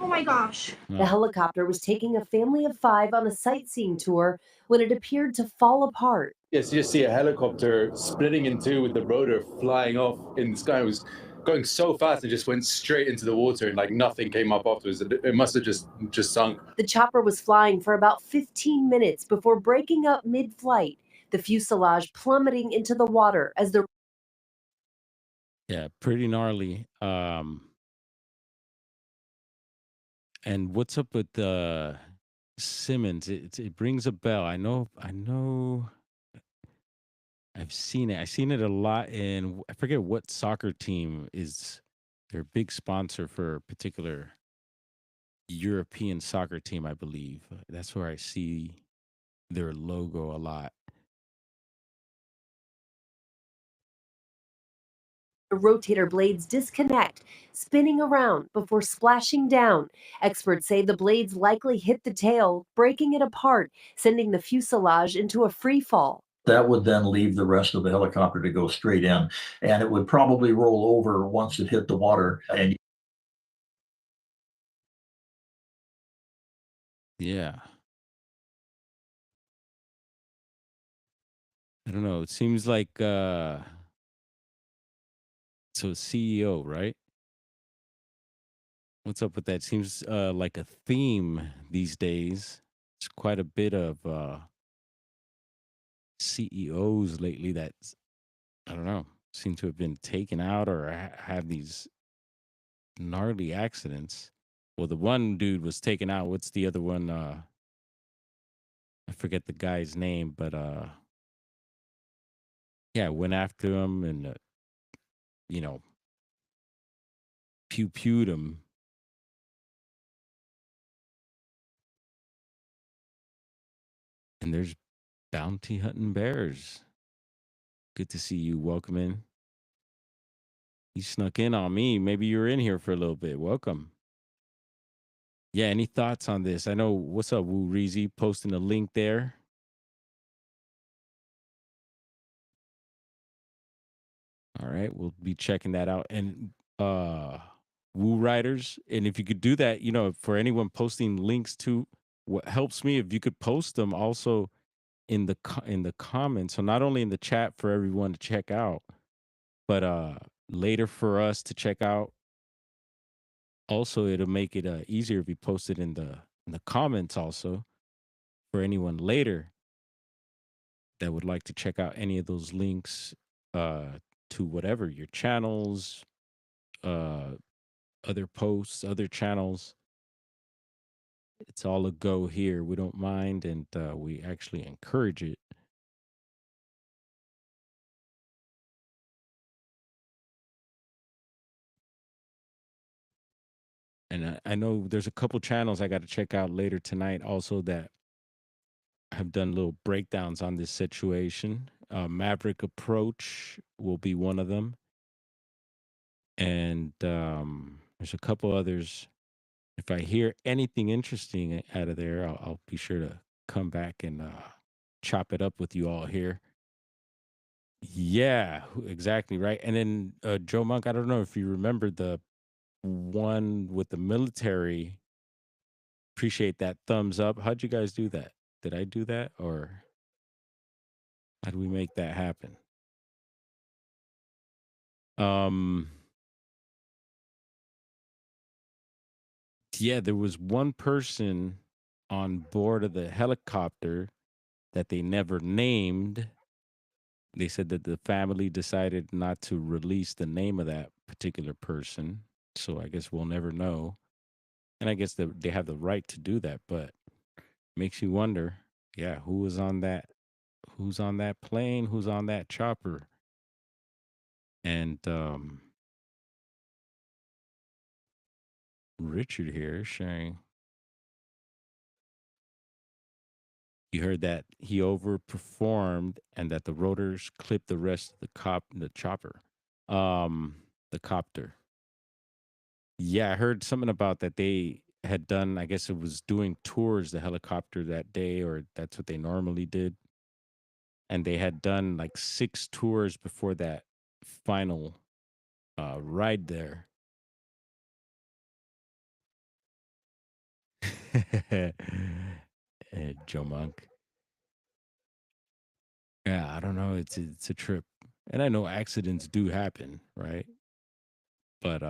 Oh my gosh. The helicopter was taking a family of 5 on a sightseeing tour when it appeared to fall apart. Yes, you just see a helicopter splitting in two with the rotor flying off in the sky. It was going so fast it just went straight into the water and like nothing came up afterwards. It must have just sunk. The chopper was flying for about 15 minutes before breaking up mid-flight, the fuselage plummeting into the water as the Yeah, pretty gnarly. And what's up with Simmons? It rings a bell. I know I've seen it. I've seen it a lot in I forget what soccer team is their big sponsor for a particular European soccer team, I believe. That's where I see their logo a lot. rotator blades disconnect, spinning around before splashing down. Experts say the blades likely hit the tail, breaking it apart, sending the fuselage into a free fall. That would then leave the rest of the helicopter to go straight in, and it would probably roll over once it hit the water. And Yeah. I don't know. It seems like so CEO, right? What's up with that? Seems like a theme these days. It's quite a bit of CEOs lately that I don't know seem to have been taken out or have these gnarly accidents. Well, the one dude was taken out. What's the other one? I forget the guy's name, but yeah, went after him and you know pew pewed him. And there's bounty hunting bears. Good to see you. Welcome in. You snuck in on me. Maybe you were in here for a little bit. Welcome. Yeah, any thoughts on this? I know, what's up, Woo Reezy, posting a link there. All right, we'll be checking that out. And Woo Writers, and if you could do that, for anyone posting links to, what helps me if you could post them also in the in the comments. So not only in the chat for everyone to check out, but later for us to check out. Also, it'll make it easier if you post it in the comments also for anyone later that would like to check out any of those links uh to whatever your channels, uh other posts, other channels. It's all a go here. We don't mind, and we actually encourage it. And I know there's a couple channels I got to check out later tonight also that have done little breakdowns on this situation. Maverick Approach will be one of them. And there's a couple others. If I hear anything interesting out of there, I'll be sure to come back and chop it up with you all here. Yeah, exactly right. And then Joe Monk, I don't know if you remember the one with the military. Appreciate that thumbs up. How'd you guys do that? Did I do that, or how do we make that happen? Um, yeah, there was one person on board of the helicopter that they never named. They said that the family decided not to release the name of that particular person. So I guess we'll never know. And I guess they have the right to do that, but makes you wonder, yeah, who's on that plane, who's on that chopper. And Richard here is sharing, you heard that he overperformed and that the rotors clipped the rest of the chopper. Um the copter. Yeah, I heard something about that they had done, I guess it was doing tours, the helicopter that day, or that's what they normally did. And they had done like 6 tours before that final ride there. Joe Monk. Yeah, I don't know. It's a trip. And I know accidents do happen, right? But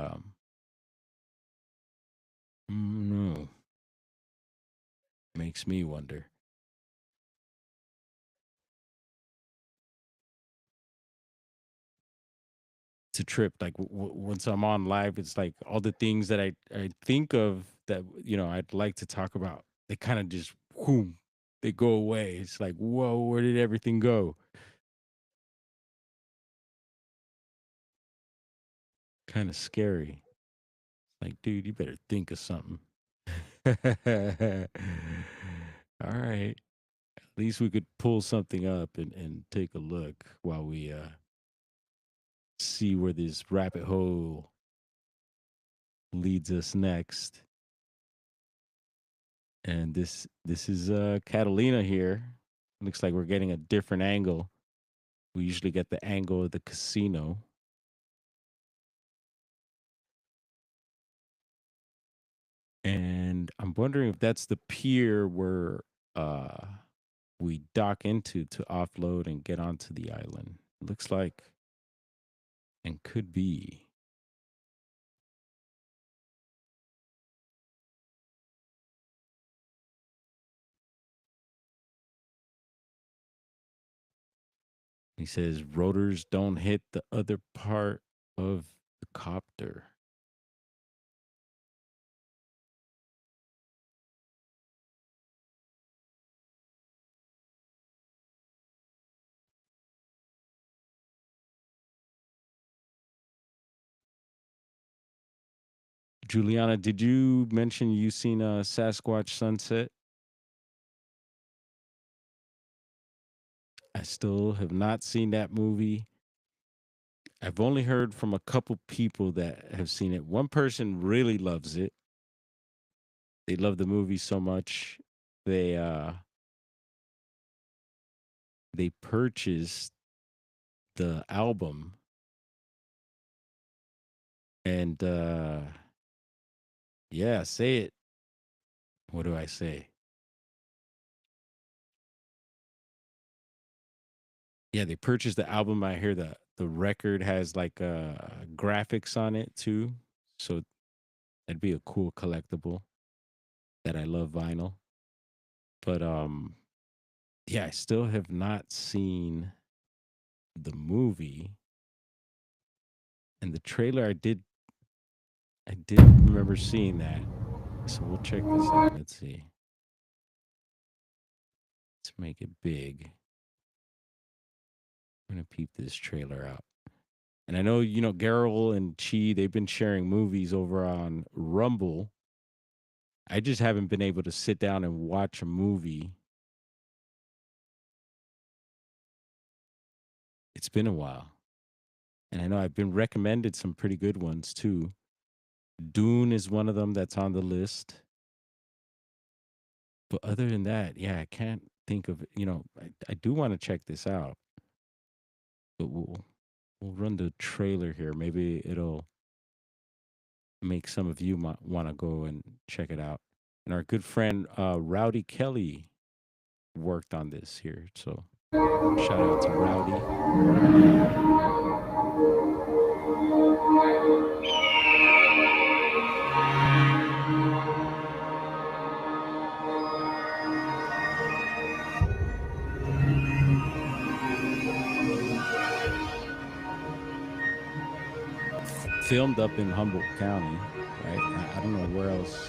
no, makes me wonder. It's a trip. Like once I'm on live, it's like all the things that I think of that I'd like to talk about. They kind of just whoom, they go away. It's like, whoa, where did everything go? Kind of scary. Like, dude, you better think of something. All right. At least we could pull something up and take a look while we see where this rabbit hole leads us next. And this is Catalina here. Looks like we're getting a different angle. We usually get the angle of the casino. And I'm wondering if that's the pier where uh we dock into to offload and get onto the island. Looks like, and could be. He says rotors don't hit the other part of the copter. Juliana, did you mention you seen a Sasquatch Sunset? I still have not seen that movie. I've only heard from a couple people that have seen it. One person really loves it. They love the movie so much. They uh they purchased the album and yeah, say it. What do I say? Yeah, they purchased the album. I hear the record has like graphics on it too. So that'd be a cool collectible that I love vinyl. But yeah, I still have not seen the movie and the trailer. I did remember seeing that. So we'll check this out. Let's see. Let's make it big. I'm gonna peep this trailer out. And I know, Geralt and Chi, they've been sharing movies over on Rumble. I just haven't been able to sit down and watch a movie. It's been a while. And I know I've been recommended some pretty good ones too. Dune is one of them that's on the list. But other than that, yeah, I can't think of, I do want to check this out. But we'll run the trailer here. Maybe it'll make some of you might want to go and check it out. And our good friend Rowdy Kelly worked on this here. So shout out to Rowdy. Filmed up in Humboldt County, right? I don't know where else,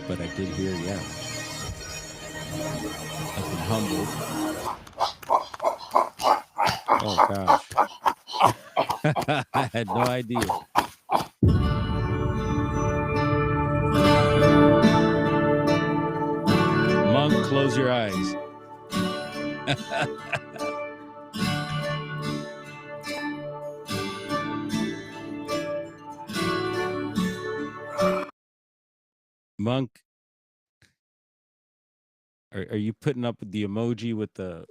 but I did hear, yeah, up in Humboldt. Oh gosh, I had no idea. Monk, close your eyes. Monk, are you putting up the emoji with the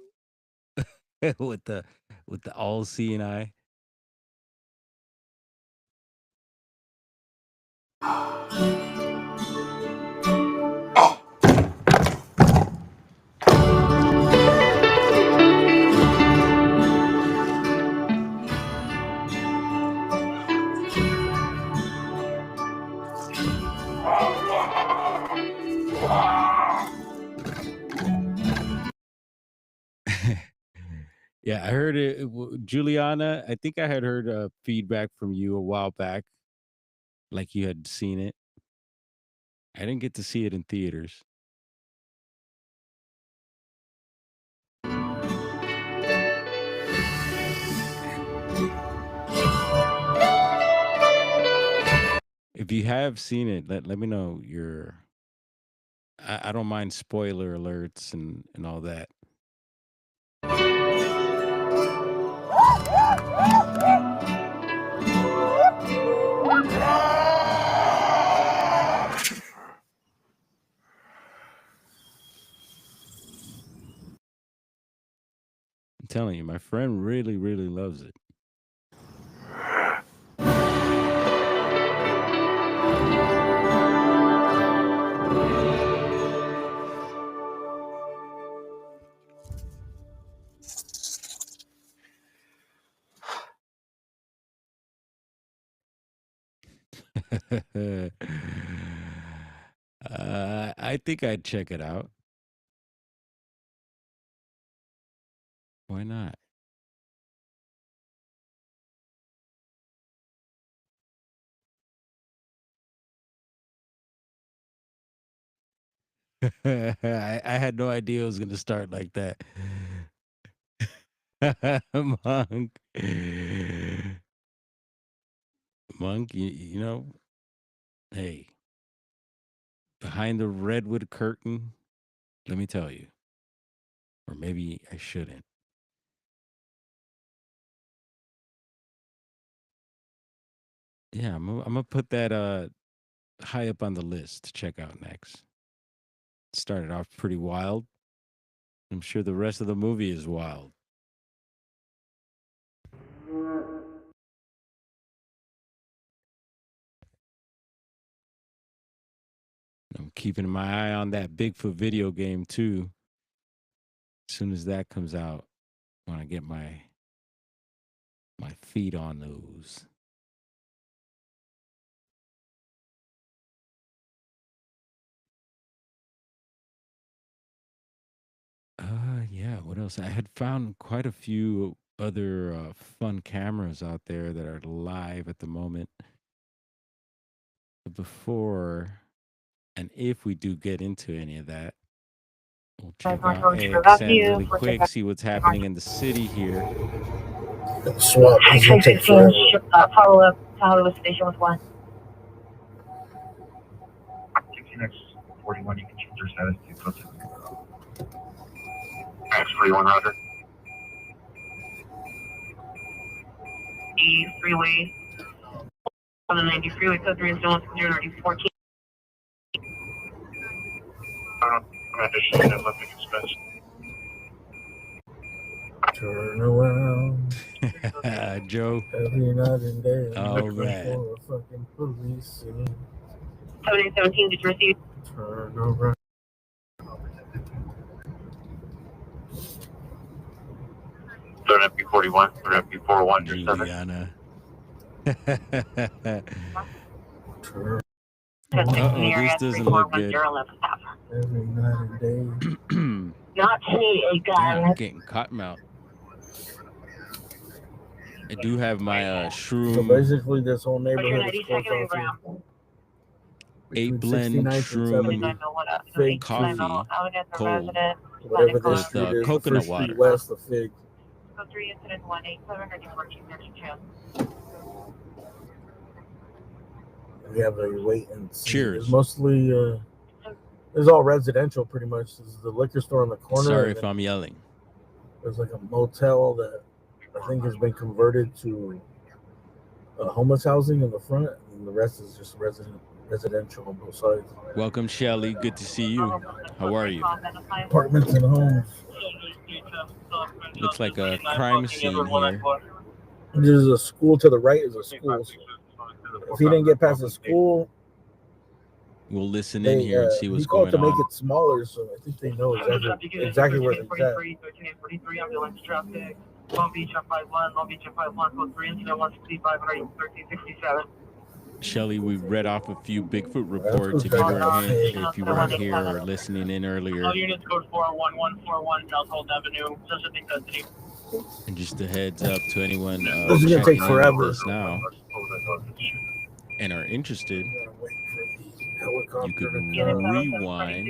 with the all seeing eye? Yeah, I heard Juliana. I think I had heard feedback from you a while back, like you had seen it. I didn't get to see it in theaters. If you have seen it, let me know your. I don't mind spoiler alerts and all that. I'm telling you, my friend really, really loves it. I think I'd check it out. Why not? I had no idea it was gonna start like that. Monk, Monk, hey, behind the redwood curtain, let me tell you, or maybe I shouldn't. Yeah, I'm gonna put that high up on the list to check out next. Started off pretty wild. I'm sure the rest of the movie is wild. I'm keeping my eye on that Bigfoot video game too. As soon as that comes out, I want to get my feet on those. Yeah, what else? I had found quite a few other fun cameras out there that are live at the moment. But before and if we do get into any of that, we'll check out AXN really quick, see what's happening in the city here. Swap. This will take forever. Follow up to Hollywood Station with 1. 41, you can change your status to close to X41, Roger. The freeway on the 90 freeway, code 3 and 014. Turn around. Joe. Every night and day. Oh, man. For a fucking police scene. 17, did you receive? Turn around. Turn FP41, turn FP41, Juliana. Turn This doesn't look good. every night and day. Not see a Damn, guy. I'm getting cotton mouth. I do have my So shroom basically, this whole What's your neighborhood 90 is closed second off. ground? 8-blend 69th and shroom 70th. Fig Coffee. cold Whatever this with street is, the coconut first street water. west of Fig. Code 3 incident 18714. We have a wait and see. Cheers. It's mostly, it's all residential pretty much. This is the liquor store on the corner. Sorry and if I'm yelling. there's like a motel that I think has been converted to homeless housing in the front, and the rest is just residential on both sides. Welcome, Shelly. Good to see you. How are you? Apartments and homes. Looks like a crime scene here. There's a school to the right. Is a school. If he didn't get past the school, We'll listen in here and see what's he called going to make on. it smaller, so I think they know exactly where it's at. 43 ambulance traffic. Long Beach F51, Long Beach F51, code 3 incident 165 1367. Shelly, we read off a few Bigfoot reports. If you weren't here or listening in earlier, All units code 41141 Southhold Avenue, Suspect custody. and just a heads up to anyone This is gonna checking take in forever. with us now and are interested, you could rewind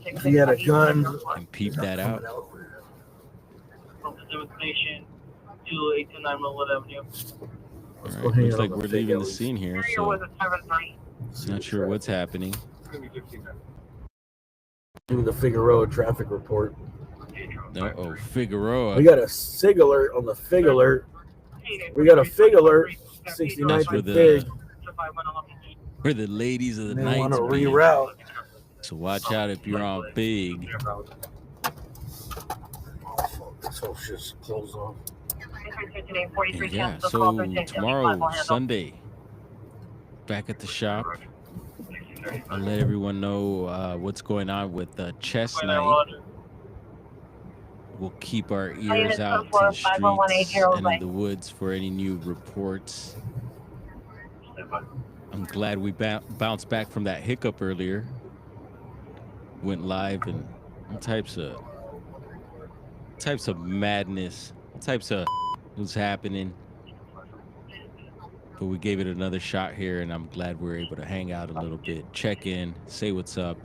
If he had a gun, and peep that out. Station 289 Millwood Avenue. All right, looks like we're leaving the scene here, so not sure what's happening. do the Figueroa traffic report. Uh-oh, Figueroa. We got a SIG alert on the FIG alert. We got a FIG alert, 69th and FIG. We're the ladies of the They night. want to reroute. So watch out if you're on big. This whole shit's closed off. And yeah, so tomorrow, Sunday, back at the shop. I'll let everyone know what's going on with Chess Night. We'll keep our ears out to the streets and in the woods for any new reports. I'm glad we bounced back from that hiccup earlier. Went live and all types of madness, all types of was happening. But we gave it another shot here, and I'm glad we're able to hang out a little bit, check in, say what's up.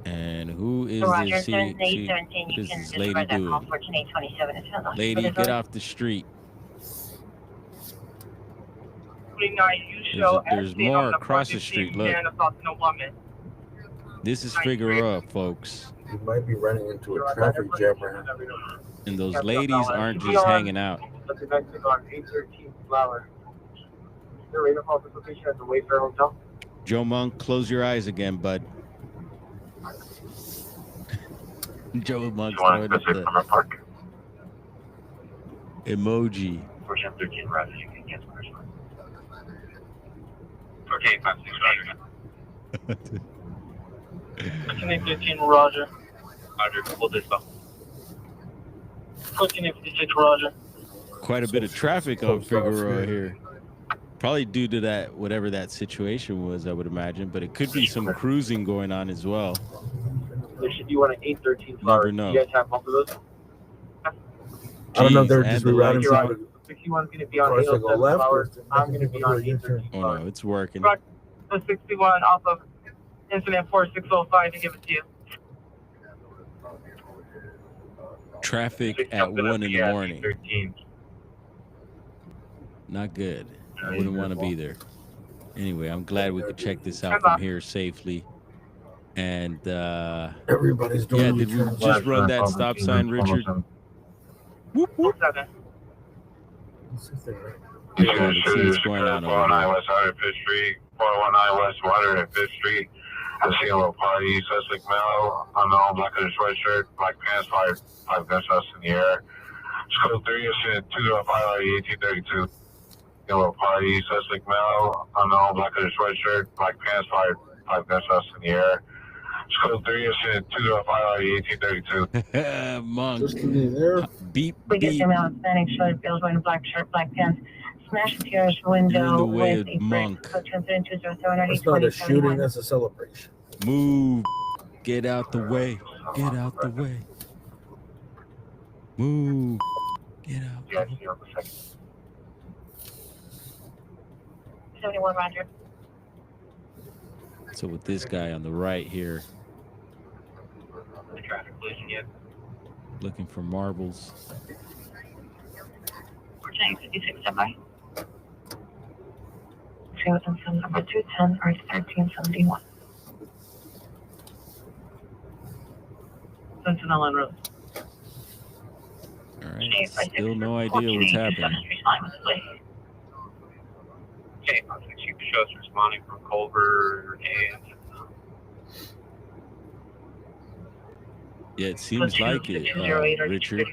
And who is this? What is this lady doing? Lady, get off the street. There's more across the street. Look. This is Figueroa, folks. You might be running into a traffic jam right now. And those ladies aren't just hanging out. That's the next thing on 813 Flower. The radar call this location at the Wayfair Hotel. Joe Monk, close your eyes again, bud. Joe Monk's throwing up the Park. emoji. 13 Roger, you can get first one. 13 Roger. Roger, hold this up. 1456 Roger. Quite a bit of traffic on Figueroa here. Probably due to that, whatever that situation was, I would imagine. But it could be some cruising going on as well. There should be one at 813 Flower. Never know. You guys have both of those? I don't know if they're Jeez, just and the rerouting lights some. 61's going to be on Cars that go 807 left, Flower. or I'm going to be on 813 Oh Flower. no, it's working. The 61 off of incident 4605 to give it to you. Traffic at 1 in the morning. 13. Not good. I wouldn't want to be there. Anyway, I'm glad we could check this out from here safely. And Everybody's doing yeah, the did we turn. just run that stop sign, Richard? Whoop whoop. 07. Yeah, let's see what's going on over 419 here. West 105th Street, 419 West 105th Street. I see a little party, suspect male, unknown, black hooded sweatshirt, black pants, fired 5 gunshots in the air. School 3, incident 205 1832. A little party, suspect male, unknown, black hooded sweatshirt, black pants, fired 5 gunshots in the air. School 3, incident 205 1832. Monk. Just in the air. Beep We get beep. them out standing short bills wearing black shirt, black pants, smashed the garage window. You're in the way with of a Monk. brick, code 207 That's not a shooting, that's a celebration. Move. Get out the way. Get out the way. Move. Get out. Yeah, I see on the second. 71 Roger. So with this guy on the right here, The traffic pollution yet? looking for marbles. 56 standby. See what's in cell number 210 or 1371. Sentinel and Rose. All right. Still no idea what's happening. Okay, Chief Shows responding from Culver and Yeah, it seems like it, Richard.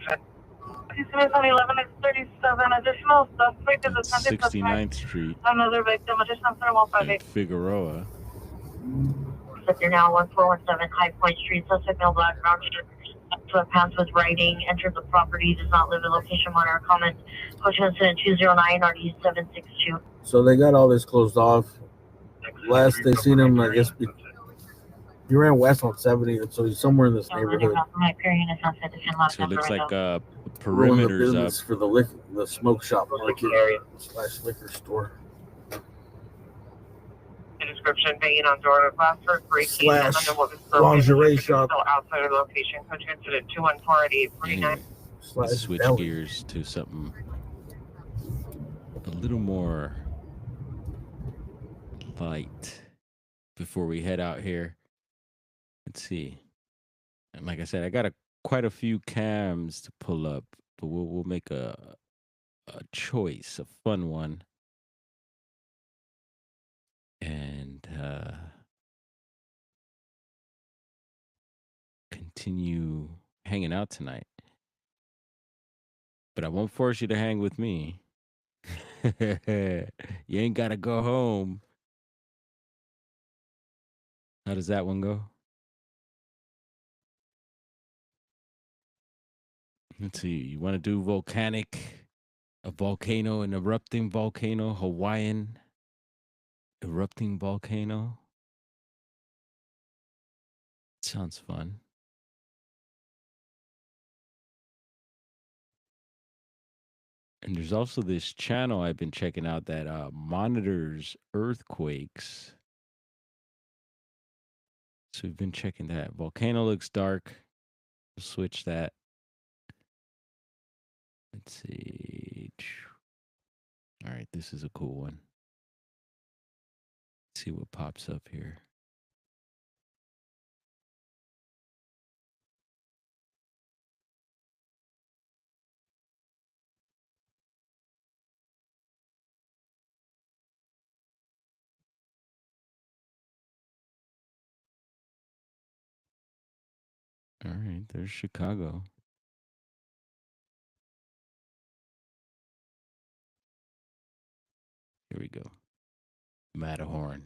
Citizens on 11 is 37. Additional suspect is That's attended 69th Street Another victim. Additional 158. and Figueroa. You're now 1417 High Point Street. Suspect male black brown shirt. Sweatpants with writing. Entered the property. Does not live in location. Monitor comment. Coach incident 209 RD 762. So they got all this closed off. Last they seen him, I guess, he ran west on 70, so he's somewhere in this neighborhood. So it looks like Ruined the perimeter's up. business for the smoke shop market / liquor store. the description banging on door of glass for breaking Slash under what was broken. lingerie shop. Still outside of location. Coach incident 214 at 849. Anyway, let's switch gears to something a little more light before we head out here. Let's see. And like I said, I got quite a few cams to pull up, but we'll make a choice, a fun one, and continue hanging out tonight. But I won't force you to hang with me. You ain't gotta go home. How does that one go? Let's see. You want to do volcanic, a volcano, an erupting volcano, Hawaiian erupting volcano? Sounds fun. And there's also this channel I've been checking out that monitors earthquakes. So we've been checking that. Volcano looks dark. We'll switch that. Let's see. All right, this is a cool one. Let's see what pops up here. All right, there's Chicago. Here we go. Matterhorn.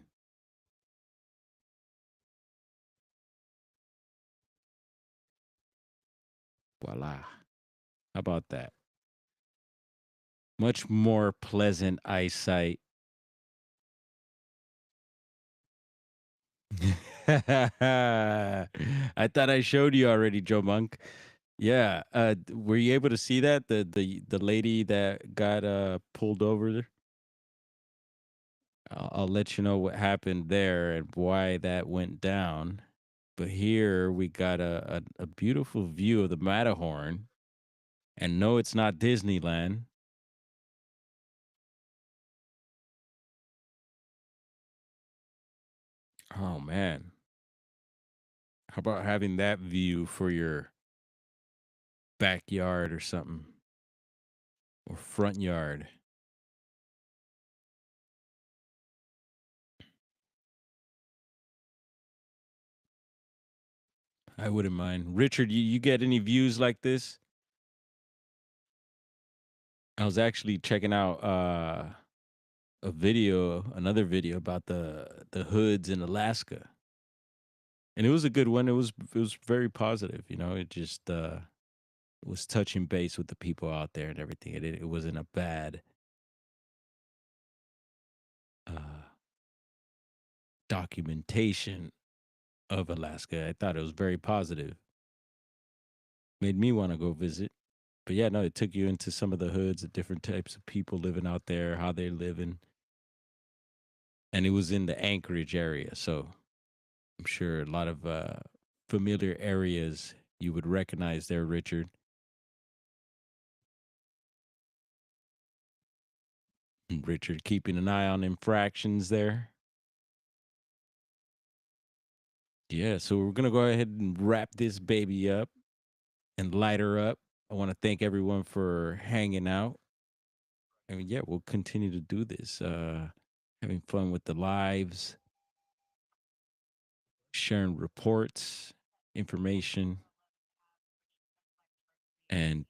Voila. How about that? Much more pleasant eyesight. I thought I showed you already, Joe Monk. Yeah. Were you able to see that? The lady that got pulled over there? I'll let you know what happened there and why that went down. But here we got a beautiful view of the Matterhorn. And no, it's not Disneyland. Oh man. How about having that view for your backyard or something? Or front yard? I wouldn't mind. Richard, you get any views like this? I was actually checking out another video about the hoods in Alaska. And it was a good one. It was very positive, It just was touching base with the people out there and everything. It wasn't a bad uh documentation of Alaska. I thought it was very positive. Made me want to go visit. But yeah, no, it took you into some of the hoods, the different types of people living out there, how they're living. And it was in the Anchorage area. So I'm sure a lot of familiar areas you would recognize there, Richard. Richard keeping an eye on infractions there. Yeah, so we're going to go ahead and wrap this baby up and light her up. I want to thank everyone for hanging out. And yeah, we'll continue to do this. Having fun with the lives, sharing reports, information. And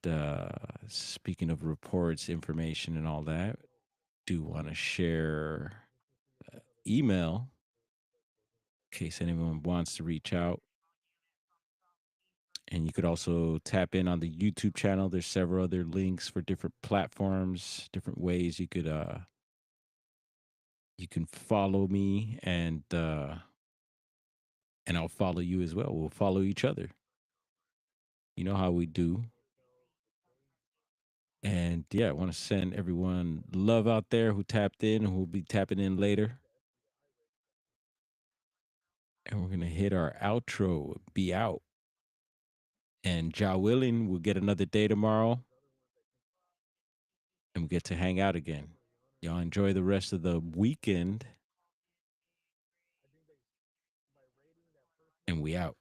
speaking of reports, information, and all that, do want to share email in case anyone wants to reach out. And you could also tap in on the YouTube channel. There's several other links for different platforms, different ways you can follow me, and I'll follow you as well. We'll follow each other. You know how we do. And yeah, I want to send everyone love out there who tapped in, who will be tapping in later. And we're going to hit our outro, be out. And Ja willing, we'll get another day tomorrow. And we get to hang out again. Y'all enjoy the rest of the weekend. And we out.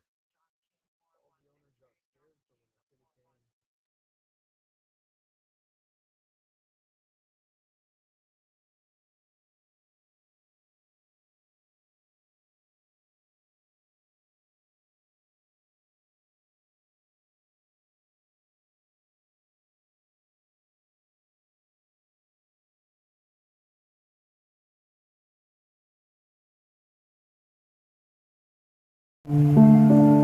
Mm-hmm.